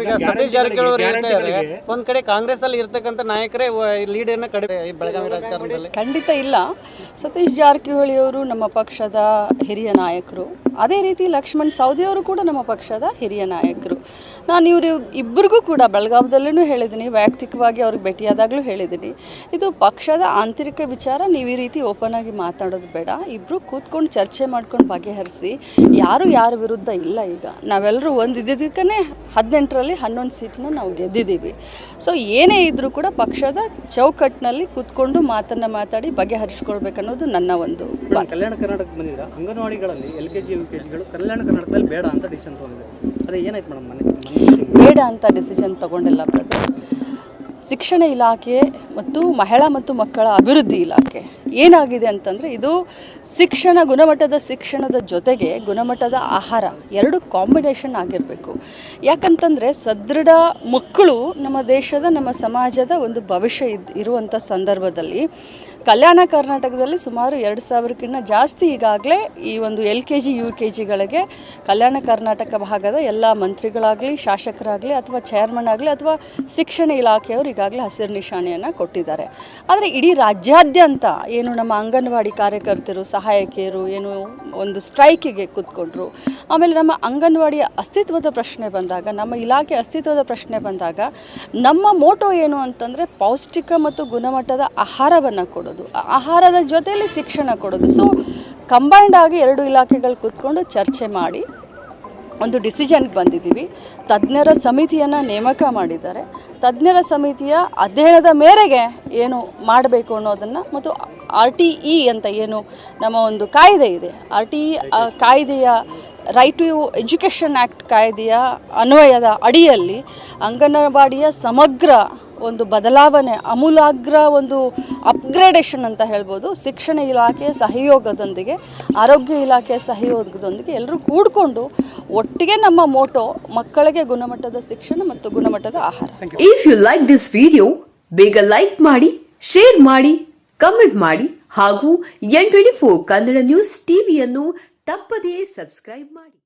ಈಗ ಸತೀಶ್ ಜಾರಕಿಹೊಳಿ ಅವರು ಹೇಳ್ತಾರೆ ಒಂದ್ ಕಡೆ ಕಾಂಗ್ರೆಸ್ ಅಲ್ಲಿ ಇರ್ತಕ್ಕಂಥ ನಾಯಕರೇ ಲೀಡ್ ಅನ್ನ ಕಡಿಮೆ ಬೆಳಗಾವಿ ರಾಜಕಾರಣದಲ್ಲಿ. ಖಂಡಿತ ಇಲ್ಲ. ಸತೀಶ್ ಜಾರಕಿಹೊಳಿ ಅವರು ನಮ್ಮ ಪಕ್ಷದ ಹಿರಿಯ ನಾಯಕರು. ಅದೇ ರೀತಿ ಲಕ್ಷ್ಮಣ್ ಸವದಿ ಅವರು ಕೂಡ ನಮ್ಮ ಪಕ್ಷದ ಹಿರಿಯ ನಾಯಕರು. ನಾನು ಇವರು ಇಬ್ಬರಿಗೂ ಕೂಡ ಬೆಳಗಾವದಲ್ಲೂ ಹೇಳಿದ್ದೀನಿ, ವೈಯಕ್ತಿಕವಾಗಿ ಅವ್ರಿಗೆ ಭೇಟಿಯಾದಾಗಲೂ ಹೇಳಿದ್ದೀನಿ, ಇದು ಪಕ್ಷದ ಆಂತರಿಕ ವಿಚಾರ, ನೀವು ಈ ರೀತಿ ಓಪನ್ ಆಗಿ ಮಾತಾಡೋದು ಬೇಡ. ಇಬ್ಬರು ಕೂತ್ಕೊಂಡು ಚರ್ಚೆ ಮಾಡ್ಕೊಂಡು ಬಗೆಹರಿಸಿ. ಯಾರ ವಿರುದ್ಧ ಇಲ್ಲ. ಈಗ ನಾವೆಲ್ಲರೂ ಒಂದು ಇದ್ದಿದ್ದಕ್ಕೇ 18ರಲ್ಲಿ 11 ಸೀಟನ್ನ ನಾವು ಗೆದ್ದಿದ್ದೀವಿ. ಸೊ ಏನೇ ಇದ್ದರೂ ಕೂಡ ಪಕ್ಷದ ಚೌಕಟ್ಟಿನಲ್ಲಿ ಕೂತ್ಕೊಂಡು ಮಾತಾಡಿ ಬಗೆಹರಿಸ್ಕೊಳ್ಬೇಕನ್ನೋದು ನನ್ನ ಒಂದು. ಕಲ್ಯಾಣ ಕರ್ನಾಟಕ ಬಂದಿದ್ರೆ ಅಂಗನವಾಡಿಗಳಲ್ಲಿ LKG UKGಗಳು ಕಲ್ಯಾಣ ಕರ್ನಾಟಕದಲ್ಲಿ ಬೇಡ ಅಂತ ಡಿಸಿಷನ್ ತಗೊಂಡಿದೆ. ಅದೇ ಏನಾಯ್ತು ಮೇಡಮ್? ಬೇಡ ಅಂತ ಡಿಸಿಷನ್ ತಗೊಂಡಿಲ್ಲ ಬ್ರದರ್. ಶಿಕ್ಷಣ ಇಲಾಖೆ ಮತ್ತು ಮಹಿಳಾ ಮತ್ತು ಮಕ್ಕಳ ಅಭಿವೃದ್ಧಿ ಇಲಾಖೆ ಏನಾಗಿದೆ ಅಂತಂದರೆ, ಇದು ಗುಣಮಟ್ಟದ ಶಿಕ್ಷಣದ ಜೊತೆಗೆ ಗುಣಮಟ್ಟದ ಆಹಾರ ಎರಡು ಕಾಂಬಿನೇಷನ್ ಆಗಿರಬೇಕು. ಯಾಕಂತಂದರೆ ಸದೃಢ ಮಕ್ಕಳು ನಮ್ಮ ದೇಶದ, ನಮ್ಮ ಸಮಾಜದ ಒಂದು ಭವಿಷ್ಯ ಇರುವಂಥ ಸಂದರ್ಭದಲ್ಲಿ ಕಲ್ಯಾಣ ಕರ್ನಾಟಕದಲ್ಲಿ ಸುಮಾರು 2000ಕ್ಕಿಂತ ಜಾಸ್ತಿ ಈಗಾಗಲೇ ಈ ಒಂದು LKG UKGಗಳಿಗೆ ಕಲ್ಯಾಣ ಕರ್ನಾಟಕ ಭಾಗದ ಎಲ್ಲ ಮಂತ್ರಿಗಳಾಗಲಿ, ಶಾಸಕರಾಗಲಿ, ಅಥವಾ ಚೇರ್ಮನ್ ಆಗಲಿ, ಅಥವಾ ಶಿಕ್ಷಣ ಇಲಾಖೆಯವರು ಈಗಾಗಲೇ ಹಸಿರು ನಿಶಾನೆಯನ್ನು ಕೊಟ್ಟಿದ್ದಾರೆ. ಆದರೆ ಇಡೀ ರಾಜ್ಯಾದ್ಯಂತ ಏನು ನಮ್ಮ ಅಂಗನವಾಡಿ ಕಾರ್ಯಕರ್ತರು, ಸಹಾಯಕಿಯರು ಏನು ಒಂದು ಸ್ಟ್ರೈಕಿಗೆ ಕೂತ್ಕೊಂಡ್ರು. ಆಮೇಲೆ ನಮ್ಮ ಅಂಗನವಾಡಿಯ ಅಸ್ತಿತ್ವದ ಪ್ರಶ್ನೆ ಬಂದಾಗ, ನಮ್ಮ ಇಲಾಖೆ ಅಸ್ತಿತ್ವದ ಪ್ರಶ್ನೆ ಬಂದಾಗ ನಮ್ಮ ಮೋಟೋ ಏನು ಅಂತಂದರೆ ಪೌಷ್ಟಿಕ ಮತ್ತು ಗುಣಮಟ್ಟದ ಆಹಾರವನ್ನು ಕೊಡೋದು, ಆಹಾರದ ಜೊತೆಯಲ್ಲಿ ಶಿಕ್ಷಣ ಕೊಡೋದು. ಸೊ ಕಂಬೈಂಡ್ ಆಗಿ ಎರಡು ಇಲಾಖೆಗಳು ಕೂತ್ಕೊಂಡು ಚರ್ಚೆ ಮಾಡಿ ಒಂದು ಡಿಸಿಷನ್ಗೆ ಬಂದಿದ್ದೀವಿ. ತಜ್ಞರ ಸಮಿತಿಯನ್ನು ನೇಮಕ ಮಾಡಿದ್ದಾರೆ. ತಜ್ಞರ ಸಮಿತಿಯ ಅಧ್ಯಯನದ ಮೇರೆಗೆ ಏನು ಮಾಡಬೇಕು ಅನ್ನೋದನ್ನು, ಮತ್ತು RTE ಅಂತ ಏನು ನಮ್ಮ ಒಂದು ಕಾಯ್ದೆ ಇದೆ, RTE ಕಾಯ್ದೆಯ ರೈಟ್ ಟು ಎಜುಕೇಷನ್ ಆ್ಯಕ್ಟ್ ಕಾಯ್ದೆಯ ಅನ್ವಯದ ಅಡಿಯಲ್ಲಿ ಅಂಗನವಾಡಿಯ ಸಮಗ್ರ ಒಂದು ಬದಲಾವಣೆ, ಅಮೂಲಾಗ್ರ ಒಂದು ಅಪ್ಗ್ರೇಡೇಷನ್ ಅಂತ ಹೇಳ್ಬೋದು, ಶಿಕ್ಷಣ ಇಲಾಖೆಯ ಸಹಯೋಗದೊಂದಿಗೆ, ಆರೋಗ್ಯ ಇಲಾಖೆಯ ಸಹಯೋಗದೊಂದಿಗೆ ಎಲ್ಲರೂ ಕೂಡಿಕೊಂಡು ಒಟ್ಟಿಗೆ ನಮ್ಮ ಮೋಟೋ ಮಕ್ಕಳಿಗೆ ಗುಣಮಟ್ಟದ ಶಿಕ್ಷಣ ಮತ್ತು ಗುಣಮಟ್ಟದ ಆಹಾರ. If you like this video, ಬೇಗ ಲೈಕ್ ಮಾಡಿ, ಶೇರ್ ಮಾಡಿ, ಕಮೆಂಟ್ ಮಾಡಿ ಹಾಗೂ N24 ಕನ್ನಡ ನ್ಯೂಸ್ ಟಿವಿಯನ್ನು ತಪ್ಪದೇ ಸಬ್ಸ್ಕ್ರೈಬ್ ಮಾಡಿ.